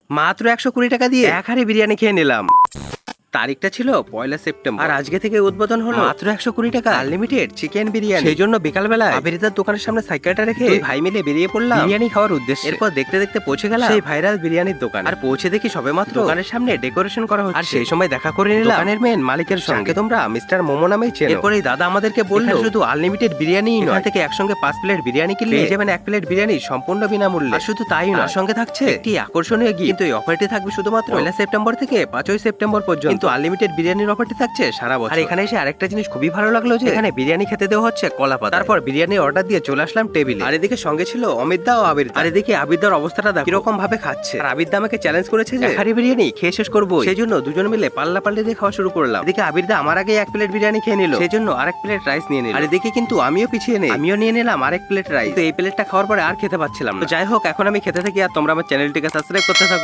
মাত্র 120 টাকা দিয়ে এক হাঁড়ি বিরিয়ানি খেয়ে নিলাম। তারিখটা ছিল 1 সেপ্টেম্বর আর আজকে থেকে উদ্বোধন হলো মাত্র 120 টাকা আনলিমিটেড চিকেন বিরিয়ানি। সেই জন্য বিকালবেলা আবিরিদার দোকানের সামনে সাইকেলটা রেখে দুই ভাই মিলে বেরিয়ে পড়লাম বিরিয়ানি খাওয়ার উদ্দেশ্যে। এরপর দেখতে দেখতে পৌঁছে গেলাম সেই ভাইরাল বিরিয়ানির দোকান। আর পৌঁছে দেখি সবেমাত্র দোকানের সামনে ডেকোরেশন করা হচ্ছে। আর সেই সময় দেখা করে নিলাম দোকানের মেন মালিকের সঙ্গে, তোমরা মিস্টার মোমো নামেই চেনো। এরপর এই দাদা আমাদেরকে বলল শুধু আনলিমিটেড বিরিয়ানি নয়, এখান থেকে একসঙ্গে 5 প্লেট বিরিয়ানি কিনলে পেয়ে যাবেন 1 প্লেট বিরিয়ানি সম্পূর্ণ বিনামূল্যে। আর শুধু তাই নয়, সঙ্গে থাকছে একটি আকর্ষণীয় গিফট। কিন্তু এই অফারটি থাকবে শুধুমাত্র 1 সেপ্টেম্বর থেকে 5 সেপ্টেম্বর পর্যন্ত। কিন্তু আনলিমিটেড বিরিয়ানি অফারটি থাকছে সারা বছর। আর এখানে এসে আরেকটা জিনিস খুবই ভালো লাগলো যে এখানে বিরিয়ানি খেতে দেওয়া হচ্ছে কলা পাতা। তারপর বিরিয়ানি অর্ডার দিয়ে চলে আসলাম টেবিলে। আর এদিকে সঙ্গে ছিল অমিত দা ও আবির। আর এদিকে আবির দার অবস্থাটা দেখো কিরকম ভাবে খাচ্ছে। আর আবির দা আমাকে চ্যালেঞ্জ করেছে যে হাড়ি বিরিয়ানি খেয়ে শেষ করবো। সেই জন্য দুজন মিলে পাল্লা পাল্লি দিয়ে খাওয়া শুরু করলাম। এদিকে আবির দা আমার আগে 1 প্লেট বিরিয়ানি খেয়ে নিল, সেই জন্য আরেক প্লেট রাইস নিয়ে নিল। আর এদিকে কিন্তু আমিও পিছিয়ে নেই, আমিও নিয়ে নিলাম আরেক প্লেট রাইস। তো এই প্লেটটা খাওয়ার পরে আর খেতে পাচ্ছিলাম না। তো যাই হোক, এখন আমি খেতে থাকি আর তোমরা আমার চ্যানেলটিকে সাবস্ক্রাইব করতে থাকো।